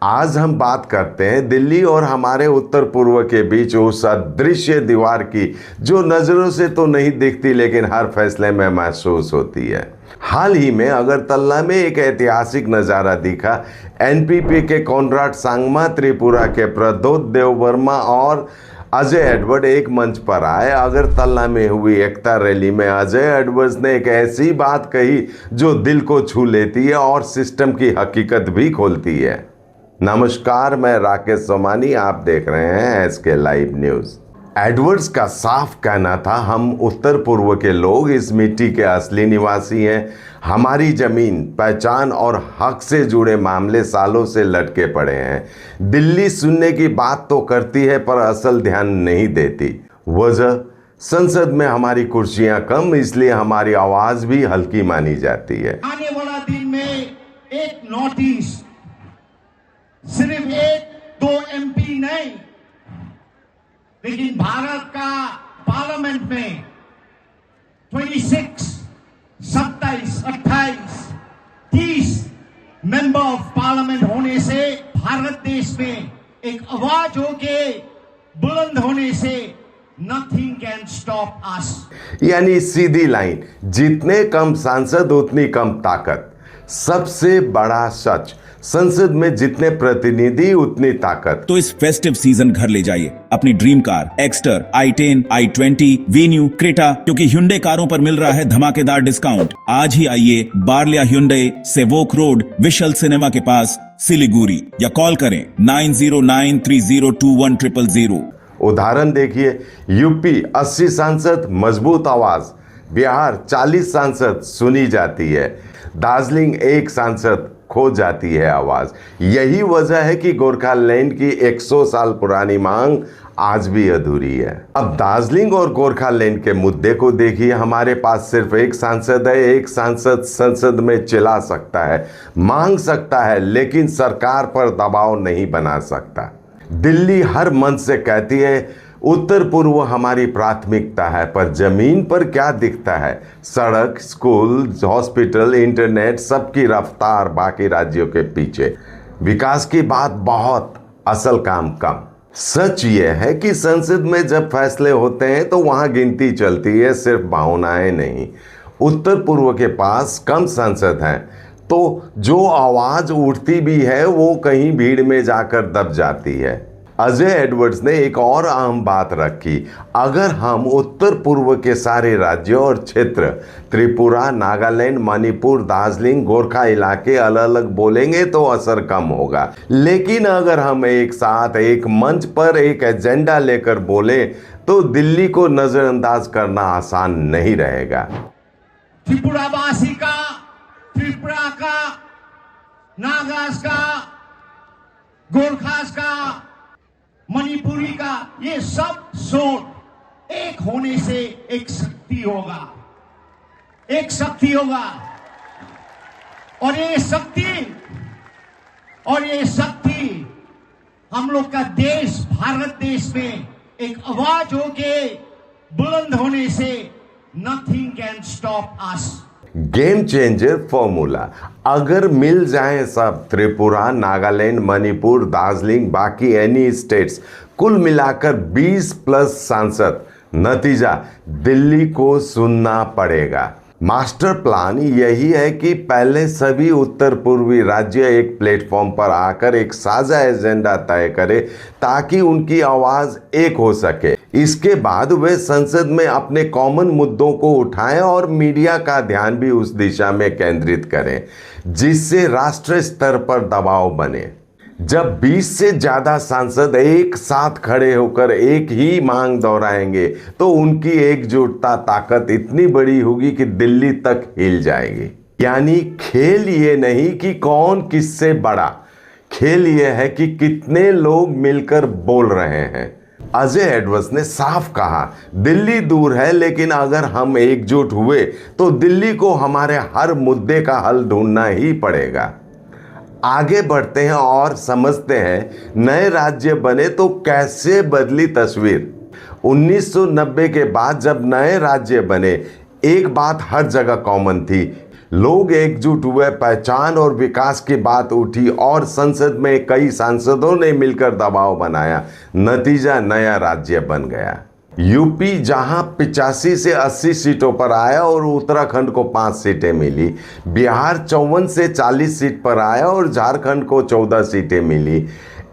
आज हम बात करते हैं दिल्ली और हमारे उत्तर पूर्व के बीच उस अदृश्य दीवार की जो नज़रों से तो नहीं दिखती लेकिन हर फैसले में महसूस होती है। हाल ही में अगरतला में एक ऐतिहासिक नज़ारा दिखा। एनपीपी के कॉनराड सांगमा, त्रिपुरा के प्रद्योत देववर्मा और अजय एडवर्ड एक मंच पर आए। अगरतला में हुई एकता रैली में अजय एडवर्ड्स ने एक ऐसी बात कही जो दिल को छू लेती है और सिस्टम की हकीकत भी खोलती है। नमस्कार, मैं राकेश सोमानी, आप देख रहे हैं एसके लाइव न्यूज़। एडवर्ड्स का साफ कहना था, हम उत्तर पूर्व के लोग इस मिट्टी के असली निवासी हैं। हमारी ज़मीन, पहचान और हक से जुड़े मामले सालों से लटके पड़े हैं। दिल्ली सुनने की बात तो करती है पर असल ध्यान नहीं देती। वजह, संसद में हमारी कुर्सियां कम, इसलिए हमारी आवाज़ भी हल्की मानी जाती है। आने वाला दिन में एक नोटिस, सिर्फ एक दो एमपी नहीं, लेकिन भारत का पार्लियामेंट में 26, 27, 28, 30 मेंबर ऑफ पार्लियामेंट होने से भारत देश में एक आवाज होके बुलंद होने से नथिंग कैन स्टॉप अस। यानी सीधी लाइन, जितने कम सांसद उतनी कम ताकत। सबसे बड़ा सच, संसद में जितने प्रतिनिधि उतनी ताकत। तो इस फेस्टिव सीजन घर ले जाइए अपनी dream car Exter, i10, i20, venue, Creta, क्योंकि Hyundai कारों पर मिल रहा है धमाकेदार डिस्काउंट। आज ही आइए बार्लिया Hyundai, Sevoke road, we shall cinema के पास, सिलीगुड़ी, या कॉल करें 9093021000। उदाहरण देखिए, यूपी 80 सांसद, मजबूत आवाज। बिहार 40 सांसद, सुनी जाती है। दार्जिलिंग 1 सांसद, खो जाती है आवाज। यही वजह है कि गोरखालैंड की 100 साल पुरानी मांग आज भी अधूरी है। अब दार्जिलिंग और गोरखालैंड के मुद्दे को देखिए। हमारे पास सिर्फ एक सांसद है। एक सांसद संसद में चिल्ला सकता है, मांग सकता है, लेकिन सरकार पर दबाव नहीं बना सकता। दिल्ली हर मंच से कहती है उत्तर पूर्व हमारी प्राथमिकता है, पर जमीन पर क्या दिखता है? सड़क, स्कूल, हॉस्पिटल, इंटरनेट, सबकी रफ्तार बाकी राज्यों के पीछे। विकास की बात बहुत, असल काम कम। सच ये है कि संसद में जब फैसले होते हैं तो वहां गिनती चलती है, सिर्फ भावनाएं नहीं। उत्तर पूर्व के पास कम सांसद हैं तो जो आवाज उठती भी है वो कहीं भीड़ में जाकर दब जाती है। अजय एडवर्ड्स ने एक और अहम बात रखी, अगर हम उत्तर पूर्व के सारे राज्यों और क्षेत्र, त्रिपुरा, नागालैंड, मणिपुर, दार्जिलिंग, गोरखा इलाके अलग अलग बोलेंगे तो असर कम होगा। लेकिन अगर हम एक साथ एक मंच पर एक एजेंडा लेकर बोले तो दिल्ली को नजरअंदाज करना आसान नहीं रहेगा। त्रिपुरावासी का, त्रिपुरा का, नागास का, गोरखास का, मणिपुरी का, ये सब सोच एक होने से एक शक्ति होगा, एक शक्ति होगा। और ये शक्ति हम लोग का देश, भारत देश में एक आवाज होके बुलंद होने से nothing can stop us. Game changer formula, अगर मिल जाए सब, त्रिपुरा, नागालैंड, मणिपुर, दार्जिलिंग, बाकी एनी स्टेट्स, कुल मिलाकर 20 प्लस सांसद, नतीजा दिल्ली को सुनना पड़ेगा। मास्टर प्लान यही है कि पहले सभी उत्तर पूर्वी राज्य एक प्लेटफॉर्म पर आकर एक साझा एजेंडा तय करें ताकि उनकी आवाज एक हो सके। इसके बाद वे संसद में अपने कॉमन मुद्दों को उठाएं और मीडिया का ध्यान भी उस दिशा में केंद्रित करें जिससे राष्ट्रीय स्तर पर दबाव बने। जब 20 से ज्यादा सांसद एक साथ खड़े होकर एक ही मांग दोहराएंगे तो उनकी एकजुटता ताकत इतनी बड़ी होगी कि दिल्ली तक हिल जाएगी। यानी खेल ये नहीं कि कौन किससे बड़ा, खेल ये है कि कितने लोग मिलकर बोल रहे हैं। अजय एडवर्ड्स ने साफ कहा, दिल्ली दूर है लेकिन अगर हम एकजुट हुए तो दिल्ली को हमारे हर मुद्दे का हल ढूंढना ही पड़ेगा। आगे बढ़ते हैं और समझते हैं नए राज्य बने तो कैसे बदली तस्वीर। 1990 के बाद जब नए राज्य बने, एक बात हर जगह कॉमन थी, लोग एकजुट हुए, पहचान और विकास की बात उठी और संसद में कई सांसदों ने मिलकर दबाव बनाया। नतीजा नया राज्य बन गया। यूपी जहां 85 से 80 सीटों पर आया और उत्तराखंड को 5 सीटें मिली, बिहार 54 से 40 सीट पर आया और झारखंड को 14 सीटें मिली,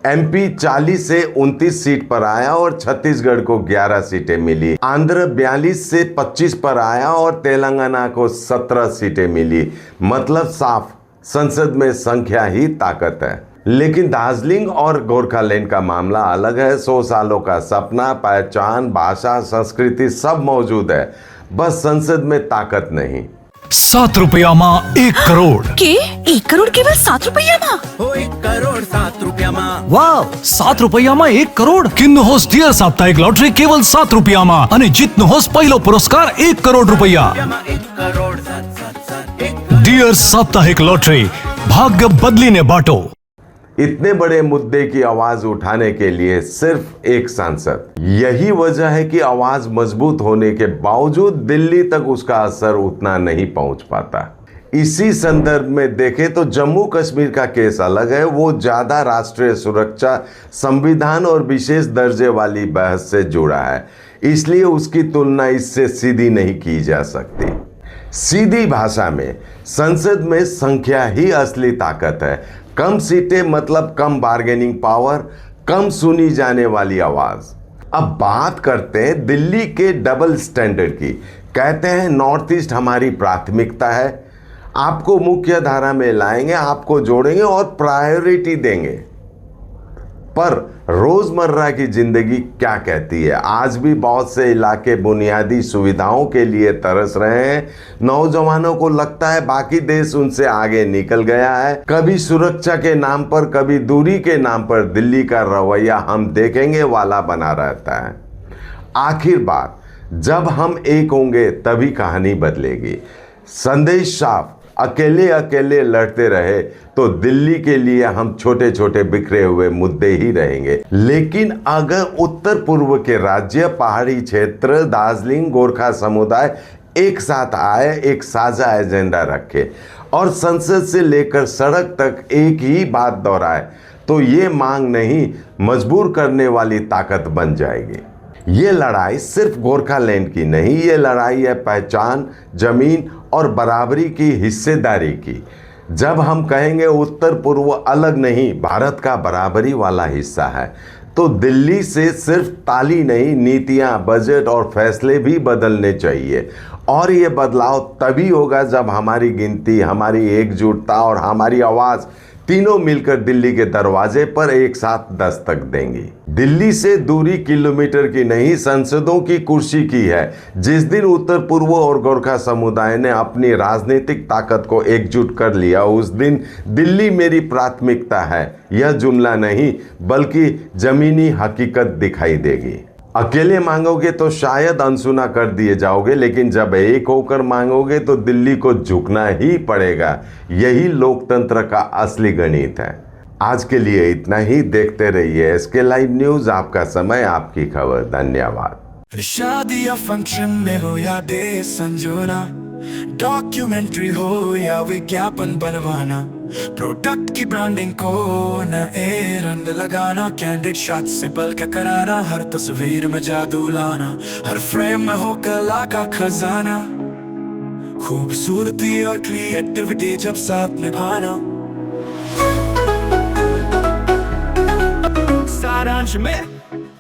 एमपी 40 से 29 सीट पर आया और छत्तीसगढ़ को 11 सीटें मिली, आंध्र 42 से 25 पर आया और तेलंगाना को 17 सीटें मिली। मतलब साफ, संसद में संख्या ही ताकत है। लेकिन दार्जिलिंग और गोरखालैंड का मामला अलग है। 100 सालों का सपना, पहचान, भाषा, संस्कृति सब मौजूद है, बस संसद में ताकत नहीं। 7 રૂપિયામાં 1 કરોડ કે 1 કરોડ કેવલ 7 રૂપિયામાં? हो 1 करोड़ 7 रुपया माँ। વાવ 7 રૂપિયામાં 1 કરોડ કિન્નું હોસ ડિયર સાપ્તાહિક લોટરી કેવલ 7 રૂપિયામાં અને જીતનું હોસ પહેલો પુરસ્કાર 1 કરોડ રૂપિયા। 1 करोड़ 7 ડિયર સાપ્તાહિક લોટરી ભાગ્ય બદલીને બાટો। इतने बड़े मुद्दे की आवाज उठाने के लिए सिर्फ एक सांसद, यही वजह है कि आवाज मजबूत होने के बावजूद दिल्ली तक उसका असर उतना नहीं पहुंच पाता। इसी संदर्भ में देखें तो जम्मू कश्मीर का केस अलग है। वो ज्यादा राष्ट्रीय सुरक्षा, संविधान और विशेष दर्जे वाली बहस से जुड़ा है, इसलिए उसकी तुलना इससे सीधी नहीं की जा सकती। सीधी भाषा में संसद में संख्या ही असली ताकत है। कम सीटें मतलब कम बार्गेनिंग पावर, कम सुनी जाने वाली आवाज। अब बात करते हैं दिल्ली के डबल स्टैंडर्ड की। कहते हैं नॉर्थ ईस्ट हमारी प्राथमिकता है, आपको मुख्य धारा में लाएंगे, आपको जोड़ेंगे और प्रायोरिटी देंगे। पर रोजमर्रा की जिंदगी क्या कहती है? आज भी बहुत से इलाके बुनियादी सुविधाओं के लिए तरस रहे हैं। नौजवानों को लगता है बाकी देश उनसे आगे निकल गया है। कभी सुरक्षा के नाम पर, कभी दूरी के नाम पर दिल्ली का रवैया हम देखेंगे वाला बना रहता है। आखिर बात, जब हम एक होंगे तभी कहानी बदलेगी। संदेश साफ, अकेले अकेले लड़ते रहे तो दिल्ली के लिए हम छोटे छोटे बिखरे हुए मुद्दे ही रहेंगे। लेकिन अगर उत्तर पूर्व के राज्य, पहाड़ी क्षेत्र, दार्जिलिंग, गोरखा समुदाय एक साथ आए, एक साझा एजेंडा रखे और संसद से लेकर सड़क तक एक ही बात दोहराए, तो ये मांग नहीं, मजबूर करने वाली ताकत बन जाएगी। ये लड़ाई सिर्फ गोरखालैंड की नहीं, ये लड़ाई है पहचान, जमीन और बराबरी की, हिस्सेदारी की। जब हम कहेंगे उत्तर पूर्व अलग नहीं, भारत का बराबरी वाला हिस्सा है, तो दिल्ली से सिर्फ ताली नहीं, नीतियां, बजट और फैसले भी बदलने चाहिए। और ये बदलाव तभी होगा जब हमारी गिनती, हमारी एकजुटता और हमारी आवाज़ तीनों मिलकर दिल्ली के दरवाजे पर एक साथ दस्तक देंगी। दिल्ली से दूरी किलोमीटर की नहीं, संसदों की कुर्सी की है। जिस दिन उत्तर पूर्व और गोरखा समुदाय ने अपनी राजनीतिक ताकत को एकजुट कर लिया, उस दिन दिल्ली मेरी प्राथमिकता है यह जुमला नहीं, बल्कि जमीनी हकीकत दिखाई देगी। अकेले मांगोगे तो शायद अनसुना कर दिए जाओगे, लेकिन जब एक होकर मांगोगे तो दिल्ली को झुकना ही पड़ेगा। यही लोकतंत्र का असली गणित है। आज के लिए इतना ही। देखते रहिए SK लाइव न्यूज, आपका समय, आपकी खबर। धन्यवाद। शादी या फंक्शन में हो या डे संजोना, डॉक्यूमेंट्री हो या विज्ञापन बनवाना, प्रोडक्ट की ब्रांडिंग को नए रंग लगाना, कैंडिड शॉट से पल के कराना, हर तस्वीर में जादू लाना, हर फ्रेम में हो कला का खजाना, खूबसूरती और क्रिएटिविटी जब साथ निभाना। सारांश में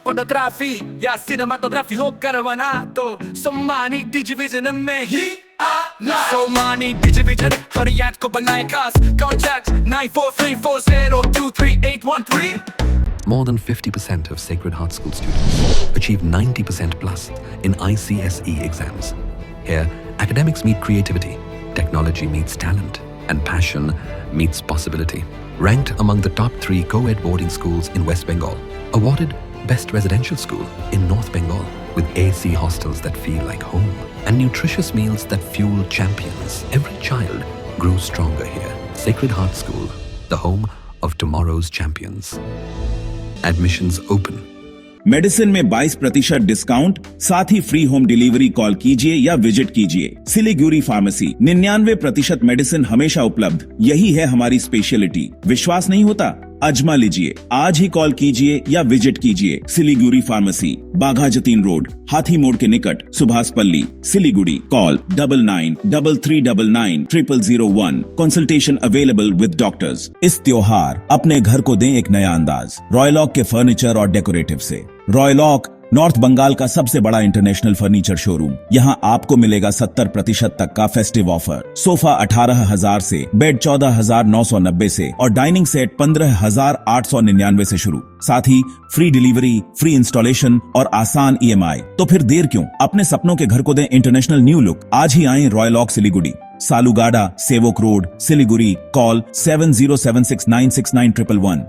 फोटोग्राफी या सिनेमाटोग्राफी हो करवाना, तो सम्मानी डिजिविजन में ही आना। सम्मानी डिजिविजन हर याद को बनाए खास। Contact 9434023813। More than 50% of Sacred Heart School students achieve 90% plus in ICSE exams. Here, academics meet creativity, technology meets talent, and passion meets possibility. Ranked among the top 3 co-ed boarding schools in West Bengal. Awarded Best Residential School in North Bengal, with AC hostels that feel like home and nutritious meals that fuel champions. Every child grows stronger here. Sacred Heart School, the home of tomorrow's champions. Admissions open. Medicine में 22% discount, साथ ही free home delivery. Call कीजिए या visit कीजिए। Siliguri pharmacy, 99% medicine हमेशा उपलब्ध। यही है हमारी स्पेशलिटी। विश्वास नहीं होता? अजमा लीजिए। आज ही कॉल कीजिए या विजिट कीजिए। सिलीगुड़ी फार्मेसी, बाघा जतीन रोड, हाथी मोड़ के निकट, सुभाष पल्ली, Siliguri. Call 9933990001। Consultation available with doctors. इस त्योहार अपने घर को दें एक नया अंदाज रॉयलॉक के फर्नीचर और डेकोरेटिव से। रॉयलॉक नॉर्थ बंगाल का सबसे बड़ा इंटरनेशनल फर्नीचर शोरूम। यहां आपको मिलेगा 70% तक का फेस्टिव ऑफर। सोफा 18,000 से, बेड 14,990 से और डाइनिंग सेट 15,899 से शुरू। साथ ही फ्री डिलीवरी, फ्री इंस्टॉलेशन और आसान EMI। तो फिर देर क्यों? अपने सपनों के घर को दें इंटरनेशनल न्यू लुक। आज ही आए रॉयलॉक सिलीगुड़ी, सालुगाडा, सेवोक रोड, सिलीगुड़ी। कॉल 7076969111।